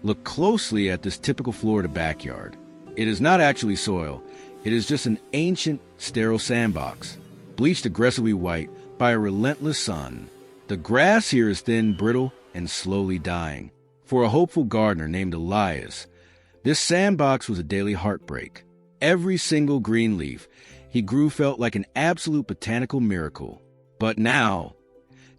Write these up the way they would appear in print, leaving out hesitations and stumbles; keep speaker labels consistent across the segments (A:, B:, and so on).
A: Look closely at this typical Florida backyard. It is not actually soil. It is just an ancient, sterile sandbox, bleached aggressively white by a relentless sun. The grass here is thin, brittle, and slowly dying. For a hopeful gardener named Elias, this sandbox was a daily heartbreak. Every single green leaf he grew felt like an absolute botanical miracle. But now,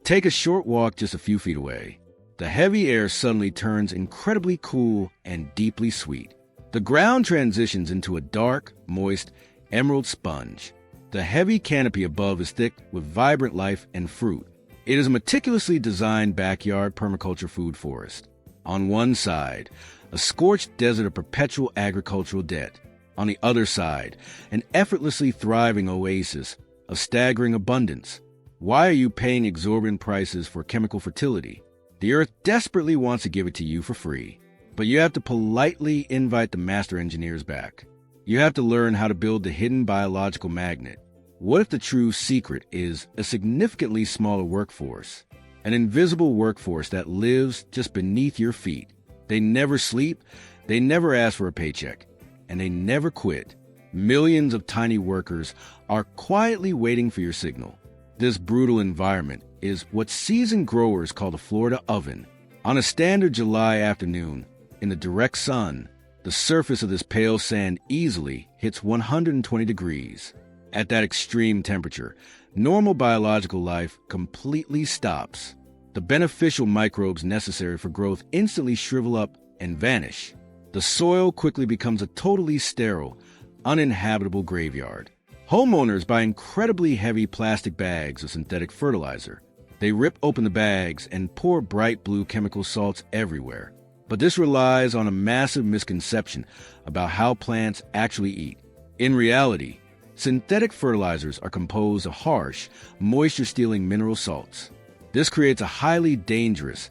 A: take a short walk just a few feet away. The heavy air suddenly turns incredibly cool and deeply sweet. The ground transitions into a dark, moist, emerald sponge. The heavy canopy above is thick with vibrant life and fruit. It is a meticulously designed backyard permaculture food forest. On one side, a scorched desert of perpetual agricultural debt. On the other side, an effortlessly thriving oasis of staggering abundance. Why are you paying exorbitant prices for chemical fertility? The earth desperately wants to give it to you for free, but you have to politely invite the master engineers back. You have to learn how to build the hidden biological magnet. What if the true secret is a significantly smaller workforce? An invisible workforce that lives just beneath your feet. They never sleep, they never ask for a paycheck, and they never quit. Millions of tiny workers are quietly waiting for your signal. This brutal environment is what seasoned growers call the Florida oven. On a standard July afternoon, in the direct sun, the surface of this pale sand easily hits 120 degrees. At that extreme temperature, normal biological life completely stops. The beneficial microbes necessary for growth instantly shrivel up and vanish. The soil quickly becomes a totally sterile, uninhabitable graveyard. Homeowners buy incredibly heavy plastic bags of synthetic fertilizer. They rip open the bags and pour bright blue chemical salts everywhere. But this relies on a massive misconception about how plants actually eat. In reality, synthetic fertilizers are composed of harsh, moisture-stealing mineral salts. This creates a highly dangerous,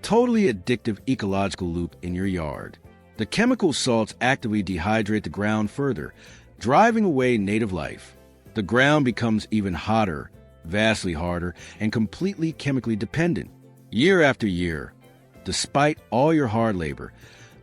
A: totally addictive ecological loop in your yard. The chemical salts actively dehydrate the ground further, driving away native life. The ground becomes even hotter, vastly harder, and completely chemically dependent. Year after year, despite all your hard labor,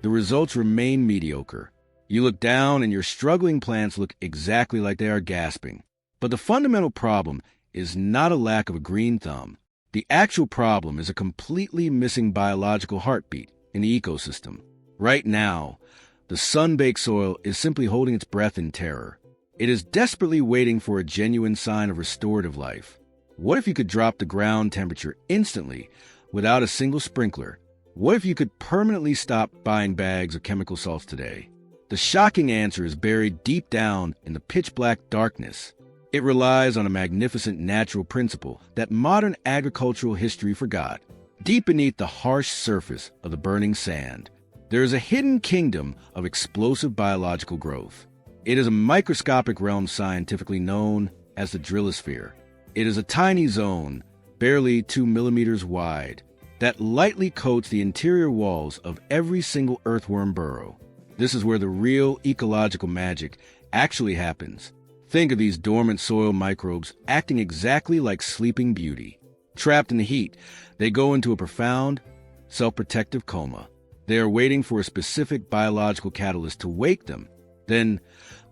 A: the results remain mediocre. You look down and your struggling plants look exactly like they are gasping. But the fundamental problem is not a lack of a green thumb. The actual problem is a completely missing biological heartbeat in the ecosystem. Right now, the sun-baked soil is simply holding its breath in terror. It is desperately waiting for a genuine sign of restorative life. What if you could drop the ground temperature instantly without a single sprinkler? What if you could permanently stop buying bags of chemical salts today? The shocking answer is buried deep down in the pitch-black darkness. It relies on a magnificent natural principle that modern agricultural history forgot. Deep beneath the harsh surface of the burning sand, there is a hidden kingdom of explosive biological growth. It is a microscopic realm scientifically known as the Drilosphere. It is a tiny zone, barely 2 millimeters wide, that lightly coats the interior walls of every single earthworm burrow. This is where the real ecological magic actually happens. Think of these dormant soil microbes acting exactly like Sleeping Beauty. Trapped in the heat, they go into a profound, self-protective coma. They are waiting for a specific biological catalyst to wake them. Then,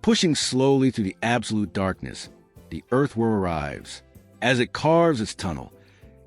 A: pushing slowly through the absolute darkness, the earthworm arrives. As it carves its tunnel,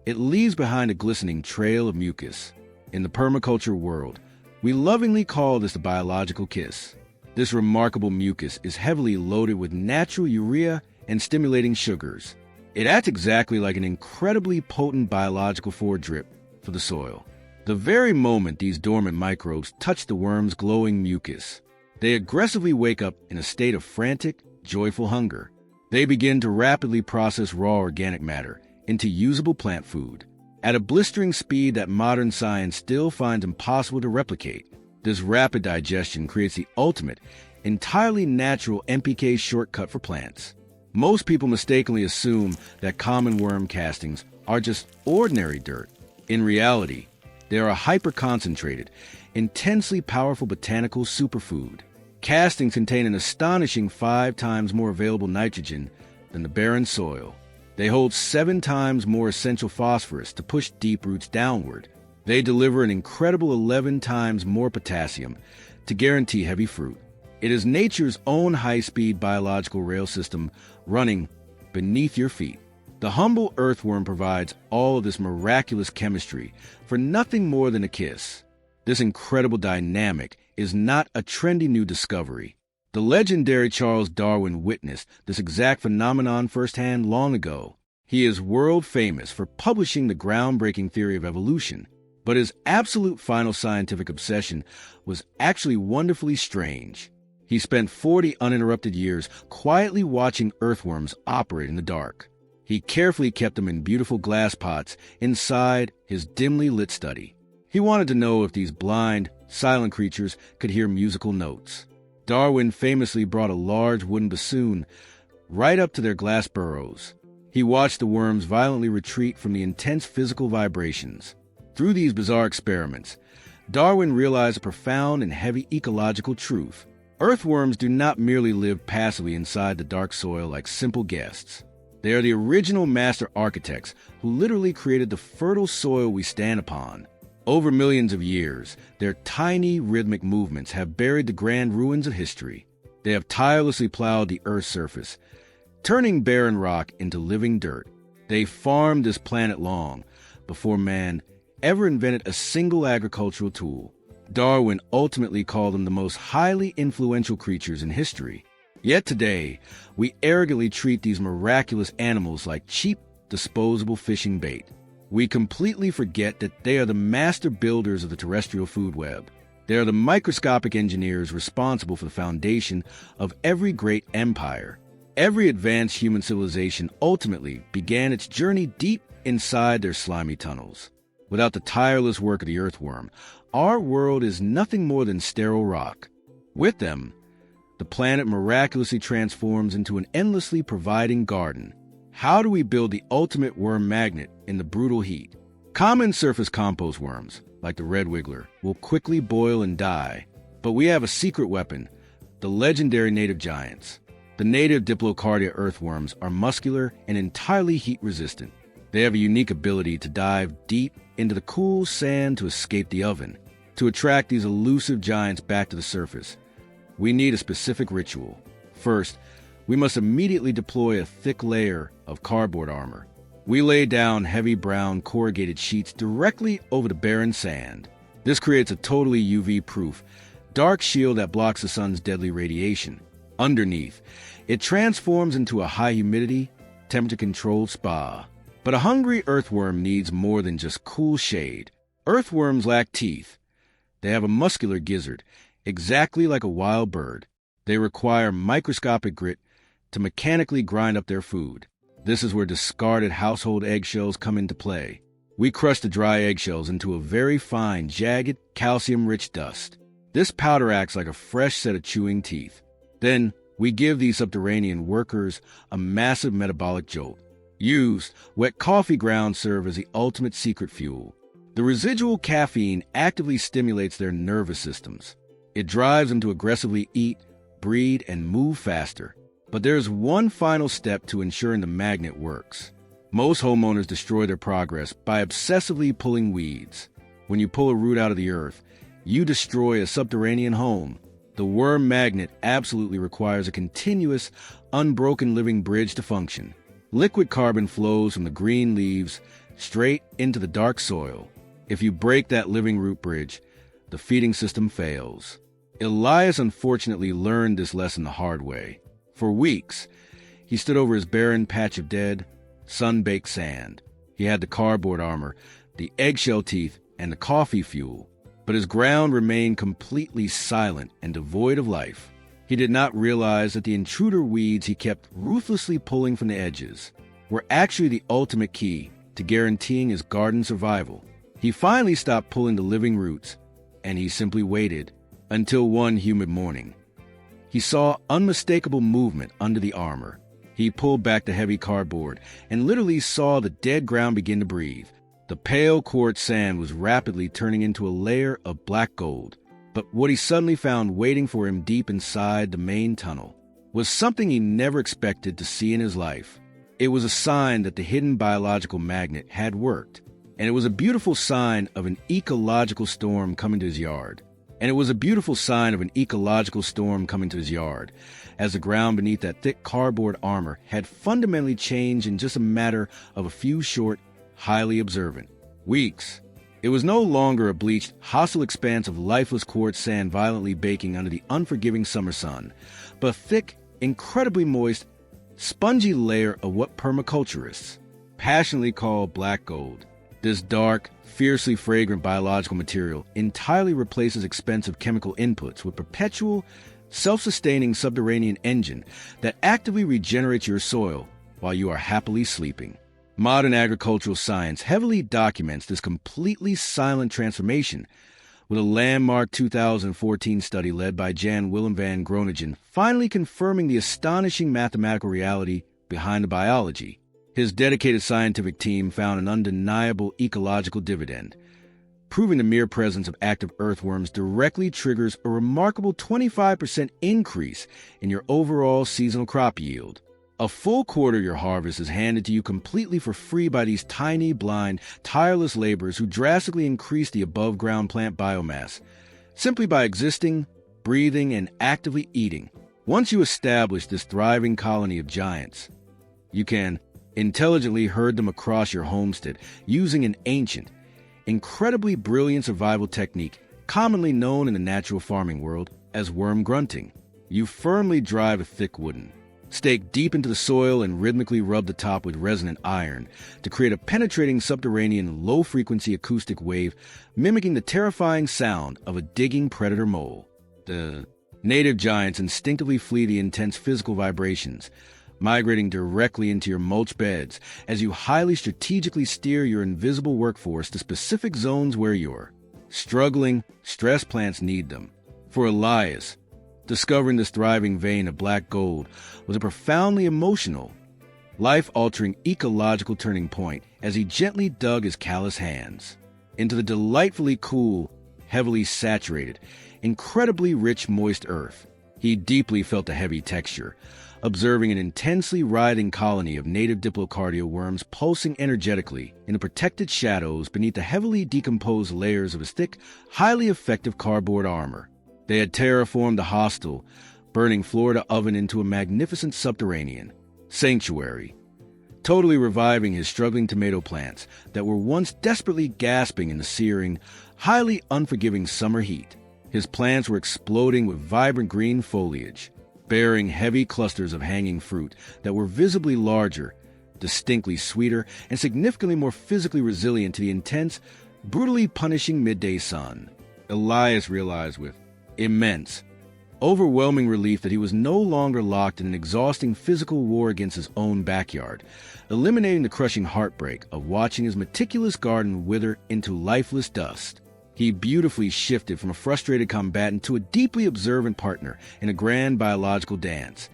A: it leaves behind a glistening trail of mucus. In the permaculture world, we lovingly call this the biological kiss. This remarkable mucus is heavily loaded with natural urea and stimulating sugars. It acts exactly like an incredibly potent biological foredrip for the soil. The very moment these dormant microbes touch the worm's glowing mucus, they aggressively wake up in a state of frantic, joyful hunger. They begin to rapidly process raw organic matter into usable plant food at a blistering speed that modern science still finds impossible to replicate. This rapid digestion creates the ultimate, entirely natural NPK shortcut for plants. Most people mistakenly assume that common worm castings are just ordinary dirt. In reality, they are a hyper-concentrated, intensely powerful botanical superfood. Castings contain an astonishing 5 times more available nitrogen than the barren soil. They hold 7 times more essential phosphorus to push deep roots downward. They deliver an incredible 11 times more potassium to guarantee heavy fruit. It is nature's own high-speed biological rail system running beneath your feet. The humble earthworm provides all of this miraculous chemistry for nothing more than a kiss. This incredible dynamic is not a trendy new discovery. The legendary Charles Darwin witnessed this exact phenomenon firsthand long ago. He is world famous for publishing the groundbreaking theory of evolution, but his absolute final scientific obsession was actually wonderfully strange. He spent 40 uninterrupted years quietly watching earthworms operate in the dark. He carefully kept them in beautiful glass pots inside his dimly lit study. He wanted to know if these blind, silent creatures could hear musical notes. Darwin famously brought a large wooden bassoon right up to their glass burrows. He watched the worms violently retreat from the intense physical vibrations. Through these bizarre experiments, Darwin realized a profound and heavy ecological truth. Earthworms do not merely live passively inside the dark soil like simple guests. They are the original master architects who literally created the fertile soil we stand upon. Over millions of years, their tiny rhythmic movements have buried the grand ruins of history. They have tirelessly plowed the Earth's surface, turning barren rock into living dirt. They farmed this planet long before man ever invented a single agricultural tool. Darwin ultimately called them the most highly influential creatures in history. Yet today, we arrogantly treat these miraculous animals like cheap, disposable fishing bait. We completely forget that they are the master builders of the terrestrial food web. They are the microscopic engineers responsible for the foundation of every great empire. Every advanced human civilization ultimately began its journey deep inside their slimy tunnels. Without the tireless work of the earthworm, our world is nothing more than sterile rock. With them, the planet miraculously transforms into an endlessly providing garden. How do we build the ultimate worm magnet in the brutal heat? Common surface compost worms, like the red wiggler, will quickly boil and die. But we have a secret weapon, the legendary native giants. The native Diplocardia earthworms are muscular and entirely heat-resistant. They have a unique ability to dive deep into the cool sand to escape the oven. To attract these elusive giants back to the surface, we need a specific ritual. First, we must immediately deploy a thick layer of cardboard armor. We lay down heavy brown corrugated sheets directly over the barren sand. This creates a totally UV-proof, dark shield that blocks the sun's deadly radiation. Underneath, it transforms into a high-humidity, temperature-controlled spa. But a hungry earthworm needs more than just cool shade. Earthworms lack teeth. They have a muscular gizzard, exactly like a wild bird. They require microscopic grit to mechanically grind up their food. This is where discarded household eggshells come into play. We crush the dry eggshells into a very fine, jagged, calcium-rich dust. This powder acts like a fresh set of chewing teeth. Then, we give these subterranean workers a massive metabolic jolt. Used, wet coffee grounds serve as the ultimate secret fuel. The residual caffeine actively stimulates their nervous systems. It drives them to aggressively eat, breed, and move faster. But there's one final step to ensuring the magnet works. Most homeowners destroy their progress by obsessively pulling weeds. When you pull a root out of the earth, you destroy a subterranean home. The worm magnet absolutely requires a continuous, unbroken living bridge to function. Liquid carbon flows from the green leaves straight into the dark soil. If you break that living root bridge, the feeding system fails. Elias unfortunately learned this lesson the hard way. For weeks, he stood over his barren patch of dead, sun-baked sand. He had the cardboard armor, the eggshell teeth, and the coffee fuel, but his ground remained completely silent and devoid of life. He did not realize that the intruder weeds he kept ruthlessly pulling from the edges were actually the ultimate key to guaranteeing his garden survival. He finally stopped pulling the living roots, and he simply waited until one humid morning. He saw unmistakable movement under the armor. He pulled back the heavy cardboard and literally saw the dead ground begin to breathe. The pale quartz sand was rapidly turning into a layer of black gold. But what he suddenly found waiting for him deep inside the main tunnel was something he never expected to see in his life. It was a sign that the hidden biological magnet had worked. And it was a beautiful sign of an ecological storm coming to his yard. And it was a beautiful sign of an ecological storm coming to his yard, as the ground beneath that thick cardboard armor had fundamentally changed in just a matter of a few short, highly observant weeks. It was no longer a bleached, hostile expanse of lifeless quartz sand violently baking under the unforgiving summer sun, but a thick, incredibly moist, spongy layer of what permaculturists passionately call black gold. This dark, fiercely fragrant biological material entirely replaces expensive chemical inputs with perpetual, self-sustaining subterranean engine that actively regenerates your soil while you are happily sleeping. Modern agricultural science heavily documents this completely silent transformation, with a landmark 2014 study led by Jan Willem van Groningen finally confirming the astonishing mathematical reality behind the biology. His dedicated scientific team found an undeniable ecological dividend, proving the mere presence of active earthworms directly triggers a remarkable 25% increase in your overall seasonal crop yield. A full quarter of your harvest is handed to you completely for free by these tiny, blind, tireless laborers who drastically increase the above-ground plant biomass, simply by existing, breathing, and actively eating. Once you establish this thriving colony of giants, you can intelligently herd them across your homestead using an ancient, incredibly brilliant survival technique commonly known in the natural farming world as worm grunting. You firmly drive a thick wooden stake deep into the soil and rhythmically rub the top with resonant iron to create a penetrating subterranean low-frequency acoustic wave mimicking the terrifying sound of a digging predator mole. The native giants instinctively flee the intense physical vibrations, migrating directly into your mulch beds as you highly strategically steer your invisible workforce to specific zones where your struggling, stressed plants need them. For Elias, discovering this thriving vein of black gold was a profoundly emotional, life-altering ecological turning point as he gently dug his callous hands into the delightfully cool, heavily saturated, incredibly rich moist earth. He deeply felt the heavy texture, observing an intensely writhing colony of native diplocardia worms pulsing energetically in the protected shadows beneath the heavily decomposed layers of his thick, highly effective cardboard armor. They had terraformed the hostile, burning Florida oven into a magnificent subterranean sanctuary, totally reviving his struggling tomato plants that were once desperately gasping in the searing, highly unforgiving summer heat. His plants were exploding with vibrant green foliage, bearing heavy clusters of hanging fruit that were visibly larger, distinctly sweeter, and significantly more physically resilient to the intense, brutally punishing midday sun. Elias realized with immense, overwhelming relief that he was no longer locked in an exhausting physical war against his own backyard, eliminating the crushing heartbreak of watching his meticulous garden wither into lifeless dust. He beautifully shifted from a frustrated combatant to a deeply observant partner in a grand biological dance,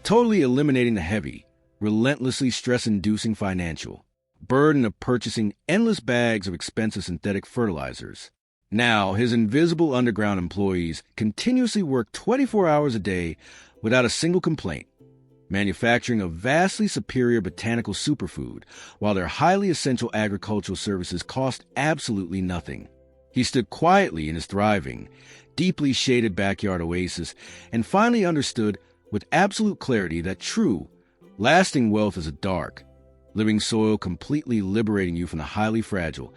A: totally eliminating the heavy, relentlessly stress-inducing financial burden of purchasing endless bags of expensive synthetic fertilizers. Now, his invisible underground employees continuously work 24 hours a day without a single complaint, manufacturing a vastly superior botanical superfood, while their highly essential agricultural services cost absolutely nothing. He stood quietly in his thriving, deeply shaded backyard oasis and finally understood with absolute clarity that true, lasting wealth is a dark, living soil completely liberating you from the highly fragile,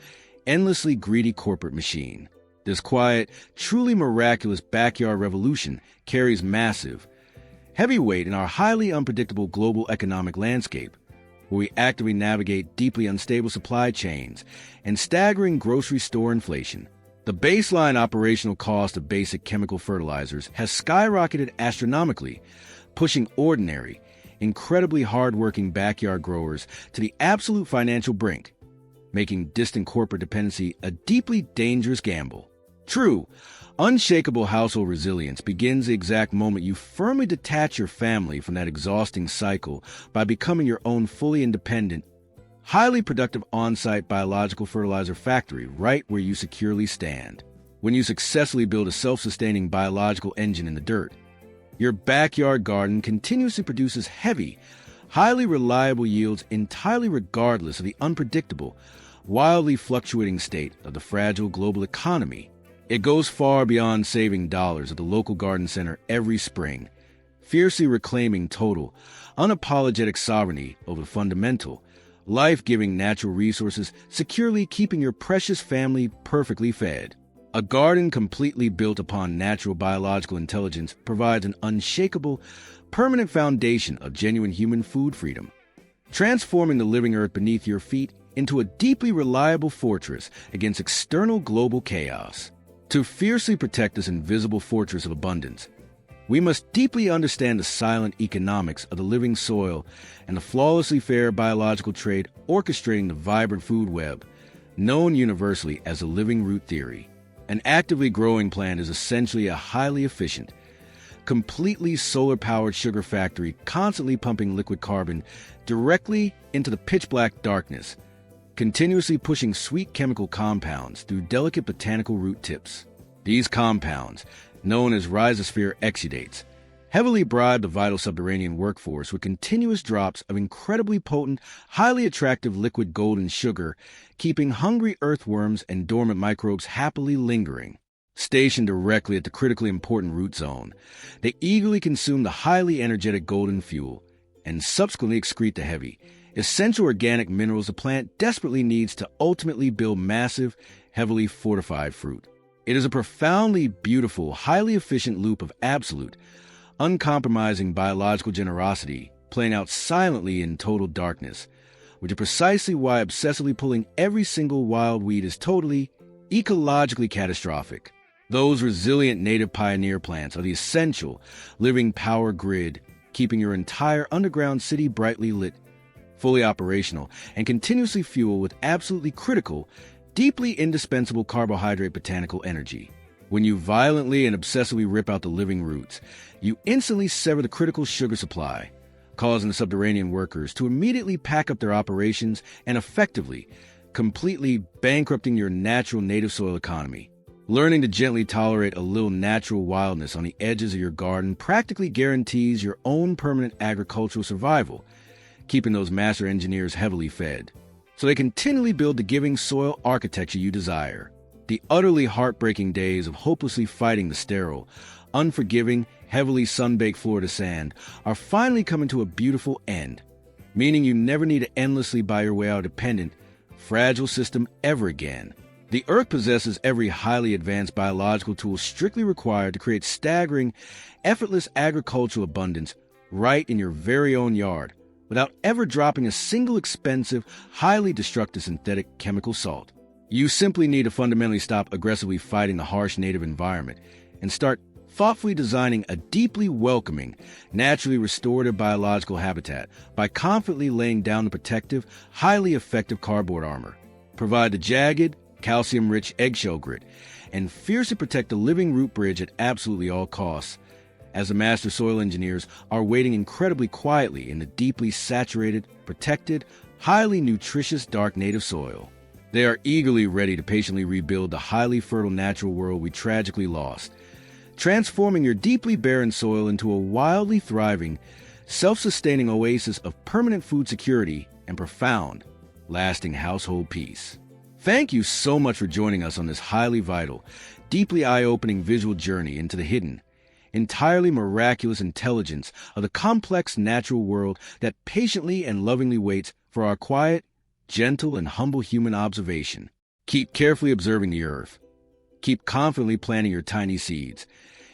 A: endlessly greedy corporate machine. This quiet, truly miraculous backyard revolution carries massive, heavy weight in our highly unpredictable global economic landscape, where we actively navigate deeply unstable supply chains and staggering grocery store inflation. The baseline operational cost of basic chemical fertilizers has skyrocketed astronomically, pushing ordinary, incredibly hardworking backyard growers to the absolute financial brink, making distant corporate dependency a deeply dangerous gamble. True, unshakable household resilience begins the exact moment you firmly detach your family from that exhausting cycle by becoming your own fully independent, highly productive on-site biological fertilizer factory right where you securely stand. When you successfully build a self-sustaining biological engine in the dirt, your backyard garden continuously produces heavy, highly reliable yields entirely regardless of the unpredictable, wildly fluctuating state of the fragile global economy. It goes far beyond saving dollars at the local garden center every spring, fiercely reclaiming total, unapologetic sovereignty over the fundamental, life-giving natural resources, securely keeping your precious family perfectly fed. A garden completely built upon natural biological intelligence provides an unshakable, permanent foundation of genuine human food freedom, transforming the living earth beneath your feet into a deeply reliable fortress against external global chaos. To fiercely protect this invisible fortress of abundance, we must deeply understand the silent economics of the living soil and the flawlessly fair biological trade orchestrating the vibrant food web, known universally as the living root theory. An actively growing plant is essentially a highly efficient, completely solar-powered sugar factory constantly pumping liquid carbon directly into the pitch-black darkness, continuously pushing sweet chemical compounds through delicate botanical root tips. These compounds, known as Drilosphere exudates, heavily bribe the vital subterranean workforce with continuous drops of incredibly potent, highly attractive liquid golden sugar, keeping hungry earthworms and dormant microbes happily lingering. Stationed directly at the critically important root zone, they eagerly consume the highly energetic golden fuel and subsequently excrete the heavy, essential organic minerals the plant desperately needs to ultimately build massive, heavily fortified fruit. It is a profoundly beautiful, highly efficient loop of absolute, uncompromising biological generosity playing out silently in total darkness, which is precisely why obsessively pulling every single wild weed is totally, ecologically catastrophic. Those resilient native pioneer plants are the essential, living power grid, keeping your entire underground city brightly lit, fully operational, and continuously fueled with absolutely critical, deeply indispensable carbohydrate botanical energy. When you violently and obsessively rip out the living roots, you instantly sever the critical sugar supply, causing the subterranean workers to immediately pack up their operations and effectively, completely bankrupting your natural native soil economy. Learning to gently tolerate a little natural wildness on the edges of your garden practically guarantees your own permanent agricultural survival, keeping those master engineers heavily fed, so they continually build the giving soil architecture you desire. The utterly heartbreaking days of hopelessly fighting the sterile, unforgiving, heavily sun-baked Florida sand are finally coming to a beautiful end, meaning you never need to endlessly buy your way out of a dependent, fragile system ever again. The earth possesses every highly advanced biological tool strictly required to create staggering, effortless agricultural abundance right in your very own yard, without ever dropping a single expensive, highly destructive synthetic chemical salt. You simply need to fundamentally stop aggressively fighting the harsh native environment and start thoughtfully designing a deeply welcoming, naturally restorative biological habitat by confidently laying down the protective, highly effective cardboard armor. Provide the jagged, calcium-rich eggshell grit, and fiercely protect the living root bridge at absolutely all costs, as the master soil engineers are waiting incredibly quietly in the deeply saturated, protected, highly nutritious dark native soil. They are eagerly ready to patiently rebuild the highly fertile natural world we tragically lost, transforming your deeply barren soil into a wildly thriving, self-sustaining oasis of permanent food security and profound, lasting household peace. Thank you so much for joining us on this highly vital, deeply eye-opening visual journey into the hidden, entirely miraculous intelligence of the complex natural world that patiently and lovingly waits for our quiet, gentle, and humble human observation. Keep carefully observing the earth. Keep confidently planting your tiny seeds.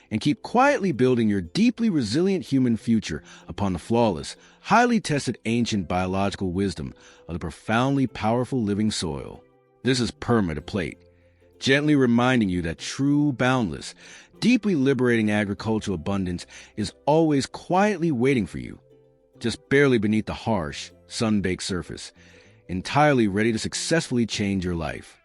A: And keep quietly building your deeply resilient human future upon the flawless, highly tested ancient biological wisdom of the profoundly powerful living soil. This is Perma to Plate, gently reminding you that true, boundless, deeply liberating agricultural abundance is always quietly waiting for you, just barely beneath the harsh, sun-baked surface, entirely ready to successfully change your life.